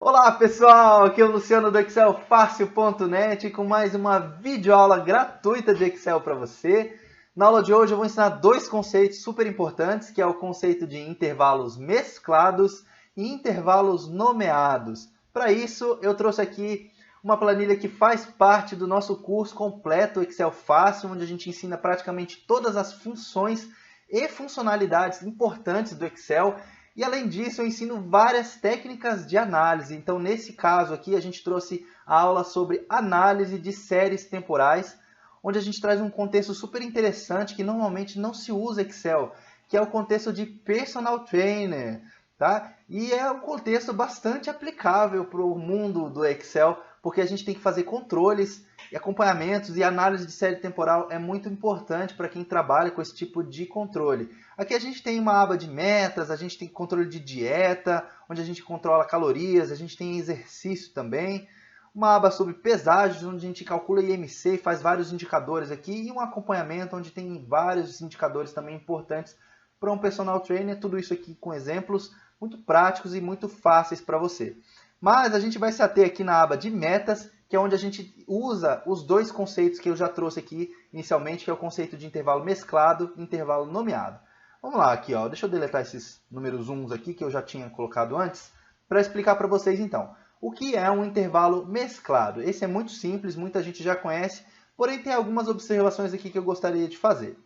Olá pessoal, aqui é o Luciano do excelfácil.net com mais uma videoaula gratuita de Excel para você. Na aula de hoje eu vou ensinar dois conceitos super importantes, que é o conceito de intervalos mesclados e intervalos nomeados. Para isso eu trouxe aqui uma planilha que faz parte do nosso curso completo Excel Fácil, onde a gente ensina praticamente todas as funções e funcionalidades importantes do Excel. E além disso, eu ensino várias técnicas de análise. Então, nesse caso aqui, a gente trouxe a aula sobre análise de séries temporais, onde a gente traz um contexto super interessante que normalmente não se usa Excel, que é o contexto de personal trainer, tá? E é um contexto bastante aplicável para o mundo do Excel, porque a gente tem que fazer controles e acompanhamentos, e análise de série temporal é muito importante para quem trabalha com esse tipo de controle. Aqui a gente tem uma aba de metas, a gente tem controle de dieta, onde a gente controla calorias, a gente tem exercício também, uma aba sobre pesagens, onde a gente calcula IMC e faz vários indicadores aqui, e um acompanhamento onde tem vários indicadores também importantes para um personal trainer, tudo isso aqui com exemplos muito práticos e muito fáceis para você. Mas a gente vai se ater aqui na aba de metas, que é onde a gente usa os dois conceitos que eu já trouxe aqui inicialmente, que é o conceito de intervalo mesclado e intervalo nomeado. Vamos lá aqui, ó. Deixa eu deletar esses números uns aqui que eu já tinha colocado antes, para explicar para vocês então. O que é um intervalo mesclado? Esse é muito simples, muita gente já conhece, porém tem algumas observações aqui que eu gostaria de fazer.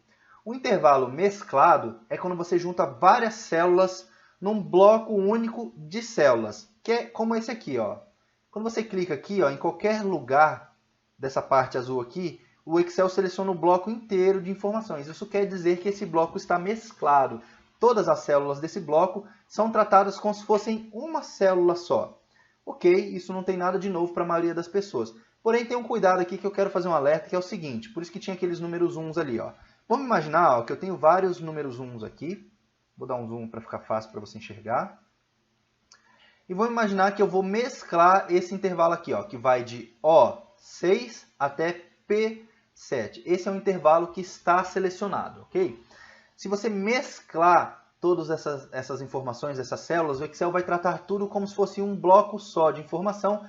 O intervalo mesclado é quando você junta várias células num bloco único de células, que é como esse aqui, ó. Quando você clica aqui, ó, em qualquer lugar dessa parte azul aqui, o Excel seleciona o bloco inteiro de informações. Isso quer dizer que esse bloco está mesclado. Todas as células desse bloco são tratadas como se fossem uma célula só. Ok, isso não tem nada de novo para a maioria das pessoas. Porém, tem um cuidado aqui que eu quero fazer um alerta, que é o seguinte. Por isso que tinha aqueles números uns ali, ó. Vamos imaginar, ó, que eu tenho vários números uns aqui. Vou dar um zoom para ficar fácil para você enxergar. E vou imaginar que eu vou mesclar esse intervalo aqui, ó, que vai de O6 até P7. Esse é o intervalo que está selecionado, ok? Se você mesclar todas essas informações, essas células, o Excel vai tratar tudo como se fosse um bloco só de informação,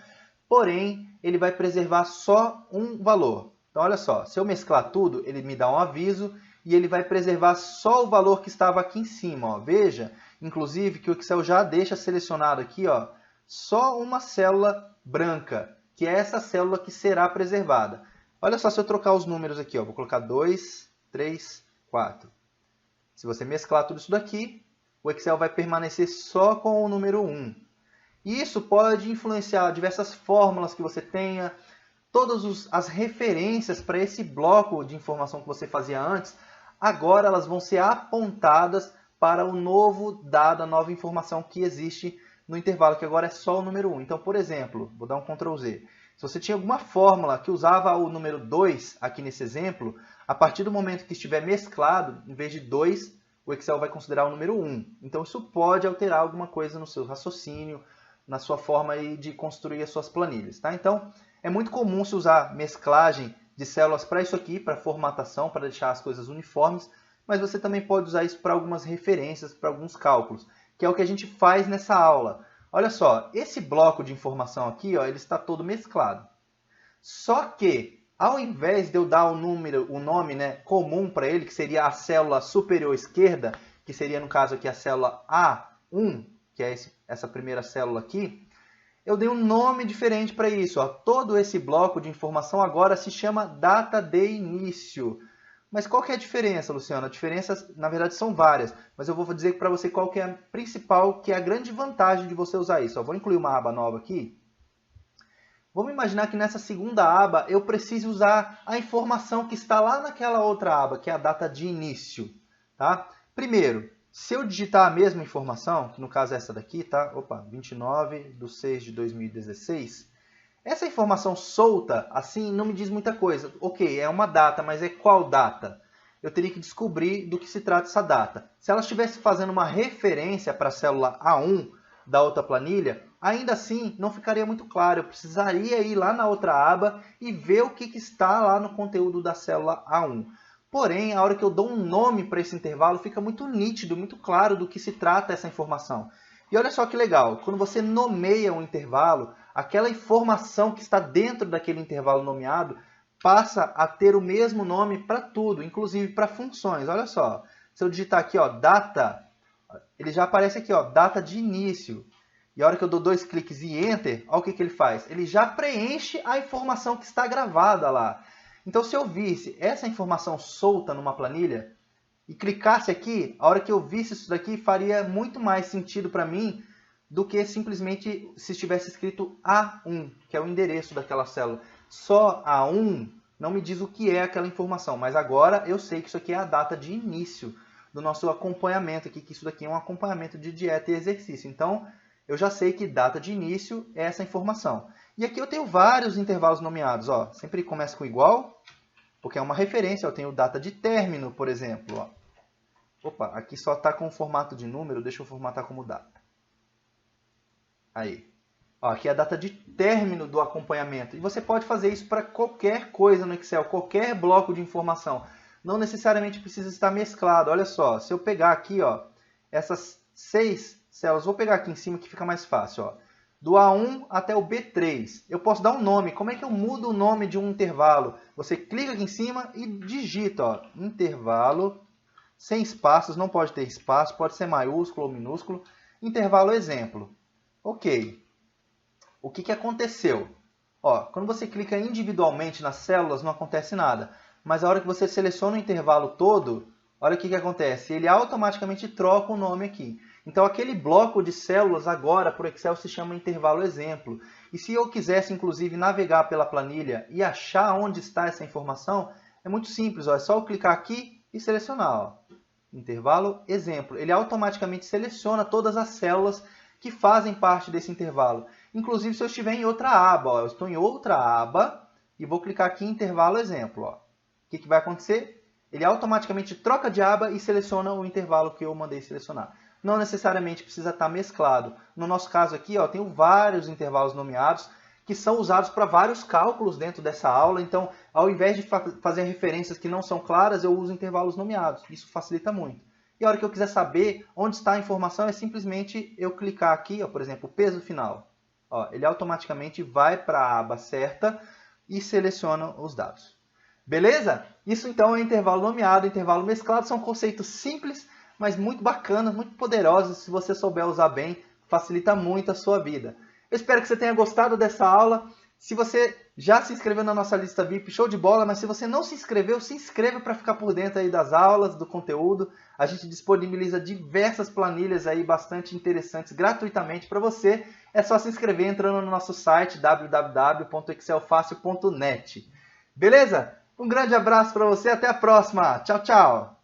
porém, ele vai preservar só um valor. Então, olha só, se eu mesclar tudo, ele me dá um aviso e ele vai preservar só o valor que estava aqui em cima, ó. Veja, inclusive, que o Excel já deixa selecionado aqui, ó, só uma célula branca, que é essa célula que será preservada. Olha só, se eu trocar os números aqui, ó, vou colocar 2, 3, 4. Se você mesclar tudo isso daqui, o Excel vai permanecer só com o número 1. E isso pode influenciar diversas fórmulas que você tenha, todas as referências para esse bloco de informação que você fazia antes, agora elas vão ser apontadas para o novo dado, a nova informação que existe no intervalo, que agora é só o número 1. Então, por exemplo, vou dar um Ctrl Z. Se você tinha alguma fórmula que usava o número 2, aqui nesse exemplo, a partir do momento que estiver mesclado, em vez de 2, o Excel vai considerar o número 1. Então, isso pode alterar alguma coisa no seu raciocínio, na sua forma de construir as suas planilhas, tá? Então, é muito comum se usar mesclagem de células para isso aqui, para formatação, para deixar as coisas uniformes, mas você também pode usar isso para algumas referências, para alguns cálculos, que é o que a gente faz nessa aula. Olha só, esse bloco de informação aqui, ó, ele está todo mesclado. Só que, ao invés de eu dar o nome, né, comum para ele, que seria a célula superior esquerda, que seria no caso aqui a célula A1, que é essa primeira célula aqui, eu dei um nome diferente para isso. Ó. Todo esse bloco de informação agora se chama data de início. Mas qual que é a diferença, Luciano? A diferença, na verdade, são várias. Mas eu vou dizer para você qual que é a principal, que é a grande vantagem de você usar isso. Ó, vou incluir uma aba nova aqui. Vamos imaginar que nessa segunda aba eu precise usar a informação que está lá naquela outra aba, que é a data de início. Tá? Primeiro, se eu digitar a mesma informação, que no caso é essa daqui, tá? Opa, 29/6/2016. Essa informação solta, assim, não me diz muita coisa. Ok, é uma data, mas é qual data? Eu teria que descobrir do que se trata essa data. Se ela estivesse fazendo uma referência para a célula A1 da outra planilha, ainda assim não ficaria muito claro. Eu precisaria ir lá na outra aba e ver o que está lá no conteúdo da célula A1. Porém, a hora que eu dou um nome para esse intervalo, fica muito nítido, muito claro do que se trata essa informação. E olha só que legal, quando você nomeia um intervalo, aquela informação que está dentro daquele intervalo nomeado passa a ter o mesmo nome para tudo, inclusive para funções. Olha só, se eu digitar aqui, ó, data, ele já aparece aqui, ó, data de início. E a hora que eu dou 2 cliques e Enter, olha o que ele faz. Ele já preenche a informação que está gravada lá. Então, se eu visse essa informação solta numa planilha e clicasse aqui, a hora que eu visse isso daqui, faria muito mais sentido para mim do que simplesmente se estivesse escrito A1, que é o endereço daquela célula. Só A1 não me diz o que é aquela informação, mas agora eu sei que isso aqui é a data de início do nosso acompanhamento aqui, que isso daqui é um acompanhamento de dieta e exercício. Então, eu já sei que data de início é essa informação. E aqui eu tenho vários intervalos nomeados. Ó. Sempre começa com igual, porque é uma referência. Eu tenho data de término, por exemplo. Ó. Opa, aqui só está com o formato de número. Deixa eu formatar como data. Aí. Ó, aqui é a data de término do acompanhamento. E você pode fazer isso para qualquer coisa no Excel, qualquer bloco de informação. Não necessariamente precisa estar mesclado. Olha só, se eu pegar aqui, ó, essas 6 células, vou pegar aqui em cima que fica mais fácil. Ó. Do A1 até o B3, eu posso dar um nome. Como é que eu mudo o nome de um intervalo? Você clica aqui em cima e digita, ó, intervalo, sem espaços, não pode ter espaço, pode ser maiúsculo ou minúsculo. Intervalo exemplo. Ok. O que aconteceu? Ó, quando você clica individualmente nas células, não acontece nada. Mas a hora que você seleciona o intervalo todo, olha o que acontece. Ele automaticamente troca o nome aqui. Então, aquele bloco de células agora, por Excel, se chama intervalo exemplo. E se eu quisesse, inclusive, navegar pela planilha e achar onde está essa informação, é muito simples. Ó, é só eu clicar aqui e selecionar. Ó, intervalo exemplo. Ele automaticamente seleciona todas as células que fazem parte desse intervalo. Inclusive, se eu estiver em outra aba. Ó, eu estou em outra aba e vou clicar aqui em intervalo exemplo. Ó. O que vai acontecer? Ele automaticamente troca de aba e seleciona o intervalo que eu mandei selecionar. Não necessariamente precisa estar mesclado. No nosso caso aqui, ó, tenho vários intervalos nomeados que são usados para vários cálculos dentro dessa aula. Então, ao invés de fazer referências que não são claras, eu uso intervalos nomeados. Isso facilita muito. E a hora que eu quiser saber onde está a informação, é simplesmente eu clicar aqui, ó, por exemplo, o peso final. Ó, ele automaticamente vai para a aba certa e seleciona os dados. Beleza? Isso então é intervalo nomeado, intervalo mesclado. São conceitos simples, mas muito bacanas, muito poderosos. Se você souber usar bem, facilita muito a sua vida. Eu espero que você tenha gostado dessa aula. Se você já se inscreveu na nossa lista VIP, show de bola. Mas se você não se inscreveu, se inscreva para ficar por dentro aí das aulas, do conteúdo. A gente disponibiliza diversas planilhas aí bastante interessantes gratuitamente para você. É só se inscrever entrando no nosso site www.excelfacil.net. Beleza? Um grande abraço para você, até a próxima. Tchau, tchau!